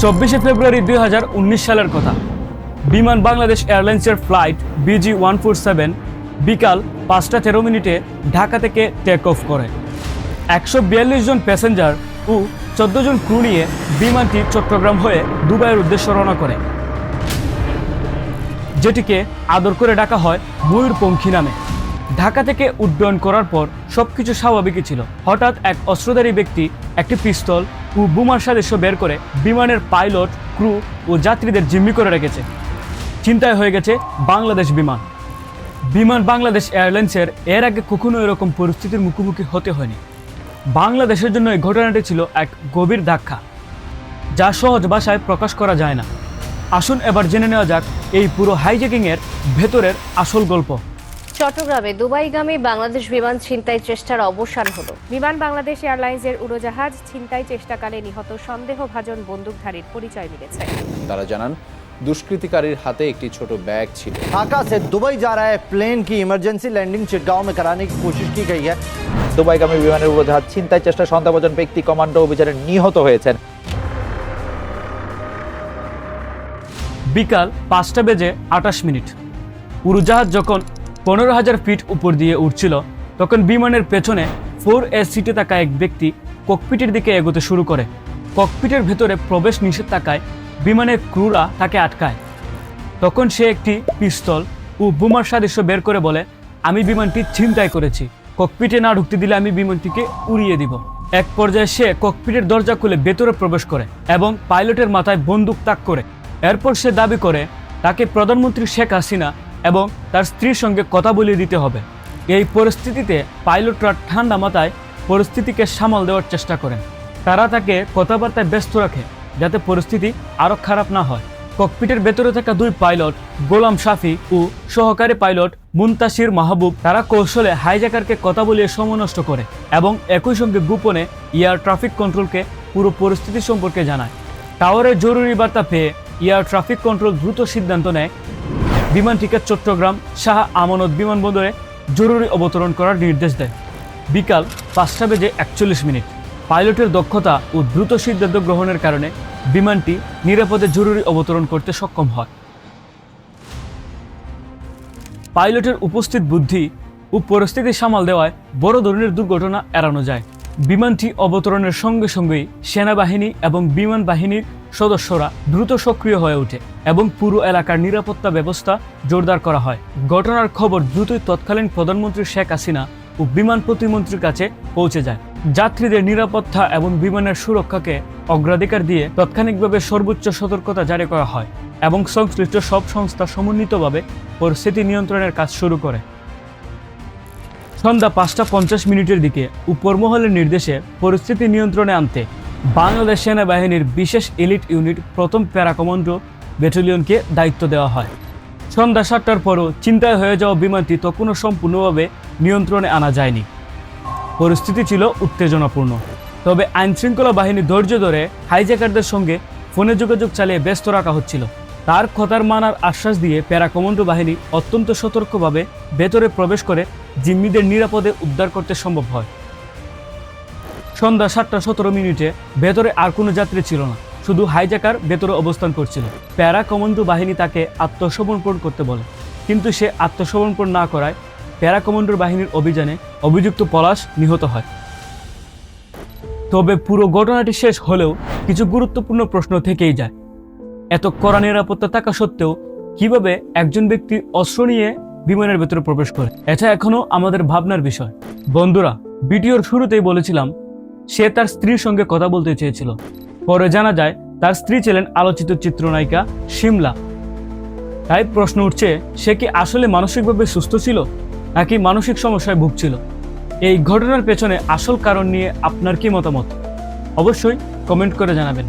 24 ফেব্রুয়ারি 2019 সালের কথা। বিমান বাংলাদেশ এয়ারলাইন্সের ফ্লাইট BG-147 বিকাল 5:13 ঢাকা থেকে টেক অফ করে। 142 জন প্যাসেঞ্জার ও 14 জন ক্রু নিয়ে বিমানটি চট্টগ্রাম হয়ে দুবাইয়ের উদ্দেশ্যে রওনা করে, যেটিকে আদর করে ডাকা হয় ময়ূরপঙ্খী নামে। ঢাকা থেকে উড্ডয়ন করার পর সবকিছু স্বাভাবিকই ছিল। হঠাৎ এক অস্ত্রধারী ব্যক্তি একটি পিস্তল ও বোমার সাদৃশ্য বের করে বিমানের পাইলট, ক্রু ও যাত্রীদের জিম্মি করে রেখেছে। চিন্তায় হয়ে গেছে বাংলাদেশ বিমান। বিমান বাংলাদেশ এয়ারলাইন্সের এর আগে কখনো এরকম পরিস্থিতির মুখোমুখি হতে হয়নি। বাংলাদেশের জন্য এই ঘটনাটি ছিল এক গভীর ধাক্কা, যা সহজ ভাষায় প্রকাশ করা যায় না। আসুন এবার জেনে নেওয়া যাক এই পুরো হাইজ্যাকিংয়ের ভেতরের আসল গল্প। চট্টগ্রামে দুবাইগামী বাংলাদেশ বিমান ছিনতাই চেষ্টার অবসান হলো। বিমান বাংলাদেশ এয়ারলাইন্সের উড়োজাহাজ ছিনতাই চেষ্টাকালে নিহত সন্দেহভাজন বন্দুকধারীর পরিচয় মিলেছে। তারা জানান, दुष्कृतिकारीर हाथे एक छोटो बैग छिलो। ढाका से दुबई जा रहा है प्लेन की इमरजेंसी लैंडिंग चिटगांव में कराने की कोशिश की गई है। দুবাইগামী বিমানের উড়োজাহাজ ছিনতাই চেষ্টা সন্দেহভাজন ব্যক্তি কমান্ডো অভিযানে নিহত হয়েছেন। বিকাল 5:28 উড়োজাহাজ যখন 15,000 ফিট উপর দিয়ে উঠছিল, তখন বিমানের পেছনে 4A সিটে থাকা এক ব্যক্তি ককপিটের দিকে এগোতে শুরু করে। ককপিটের ভেতরে প্রবেশ নিষেধ থাকায় বিমানের ক্রুরা তাকে আটকায়। তখন সে একটি পিস্তল ও বোমার সাদৃশ্য বের করে বলে, আমি বিমানটি ছিনতাই করেছি, ককপিটে না ঢুকতে দিলে আমি বিমানটিকে উড়িয়ে দিব। এক পর্যায়ে সে ককপিটের দরজা খুলে ভেতরে প্রবেশ করে এবং পাইলটের মাথায় বন্দুক তাক করে। এরপর সে দাবি করে তাকে প্রধানমন্ত্রী শেখ হাসিনা এবং তার স্ত্রীর সঙ্গে কথা বলিয়ে দিতে হবে। এই পরিস্থিতিতে পাইলটরা ঠান্ডা মাথায় পরিস্থিতিকে সামাল দেওয়ার চেষ্টা করেন। তারা তাকে কথাবার্তায় ব্যস্ত রাখে যাতে পরিস্থিতি আরও খারাপ না হয়। ককপিটের ভেতরে থাকা দুই পাইলট গোলাম শাফি ও সহকারী পাইলট মুনতাসির মাহবুব তারা কৌশলে হাইজ্যাকারকে কথা বলিয়ে সময় নষ্ট করে এবং একই সঙ্গে গোপনে এয়ার ট্রাফিক কন্ট্রোলকে পুরো পরিস্থিতি সম্পর্কে জানায়। টাওয়ারের জরুরি বার্তা পেয়ে এয়ার ট্রাফিক কন্ট্রোল দ্রুত সিদ্ধান্ত নেয় বিমানটিকে চট্টগ্রাম শাহ আমানত বিমানবন্দরে জরুরি অবতরণ করার নির্দেশ দেয়। বিকাল 5:41 পাইলটের দক্ষতা ও দ্রুত সিদ্ধান্ত গ্রহণের কারণে বিমানটি নিরাপদে জরুরি অবতরণ করতে সক্ষম হয়। পাইলটের উপস্থিত বুদ্ধি ও পরিস্থিতি সামাল দেওয়ায় বড় ধরনের দুর্ঘটনা এড়ানো যায়। বিমানটি অবতরণের সঙ্গে সঙ্গেই সেনাবাহিনী এবং বিমান বাহিনীর সদস্যরা দ্রুত সক্রিয় হয়ে ওঠে এবং পুরো এলাকার নিরাপত্তা ব্যবস্থা জোরদার করা হয়। ঘটনার খবর দ্রুতই তৎকালীন প্রধানমন্ত্রী শেখ হাসিনা ও বিমান প্রতিমন্ত্রীর কাছে পৌঁছে যায়। যাত্রীদের নিরাপত্তা এবং বিমানের সুরক্ষাকে অগ্রাধিকার দিয়ে তাৎক্ষণিকভাবে সর্বোচ্চ সতর্কতা জারি করা হয় এবং সংশ্লিষ্ট সব সংস্থা সমন্বিতভাবে পরিস্থিতি নিয়ন্ত্রণের কাজ শুরু করে। সন্ধ্যা 5:50 দিকে উপর মহলের নির্দেশে পরিস্থিতি নিয়ন্ত্রণে আনতে বাংলাদেশ সেনাবাহিনীর বিশেষ এলিট ইউনিট প্রথম প্যারা কমান্ডো ব্যাটালিয়নকে দায়িত্ব দেওয়া হয়। সন্ধ্যা 7টার পরও চিন্তায় হয়ে যাওয়া বিমানটি তখনও সম্পূর্ণভাবে নিয়ন্ত্রণে আনা যায়নি। পরিস্থিতি ছিল উত্তেজনাপূর্ণ, তবে আইনশৃঙ্খলা বাহিনী ধৈর্য ধরে হাইজ্যাকারদের সঙ্গে ফোনে যোগাযোগ চালিয়ে ব্যস্ত রাখা হচ্ছিল। তার কথার মানার আশ্বাস দিয়ে প্যারা কমান্ডো বাহিনী অত্যন্ত সতর্কভাবে ভেতরে প্রবেশ করে জিম্মিদের নিরাপদে উদ্ধার করতে সম্ভব হয়। সন্ধ্যা 7:17 ভেতরে আর কোনো যাত্রী ছিল না, শুধু হাইজ্যাকার ভেতরে অবস্থান করছিল। প্যারা কমান্ডো বাহিনী তাকে আত্মসমর্পণ করতে বলে, কিন্তু সে আত্মসমর্পণ না করায় প্যারা কমান্ডোর বাহিনীর অভিযানে অভিযুক্ত পলাশ নিহত হয়। তবে পুরো ঘটনাটি শেষ হলেও কিছু গুরুত্বপূর্ণ প্রশ্ন থেকেই যায়। এত কড়া নিরাপত্তা থাকা সত্ত্বেও কিভাবে একজন ব্যক্তি অস্ত্র নিয়ে বিমানের ভেতরে প্রবেশ করে? এটা এখনো আমাদের ভাবনার বিষয়। বন্ধুরা, ভিডিওর শুরুতেই বলেছিলাম সে তার স্ত্রীর সঙ্গে কথা বলতে চেয়েছিল। পরে জানা যায় তার স্ত্রী ছিলেন আলোচিত চিত্রনায়িকা শিমলা। তাই প্রশ্ন উঠছে, সে কি আসলে মানসিকভাবে সুস্থ ছিল নাকি মানসিক সমস্যায় ভুগছিল? এই ঘটনার পেছনে আসল কারণ নিয়ে আপনার কি মতামত? অবশ্যই কমেন্ট করে জানাবেন।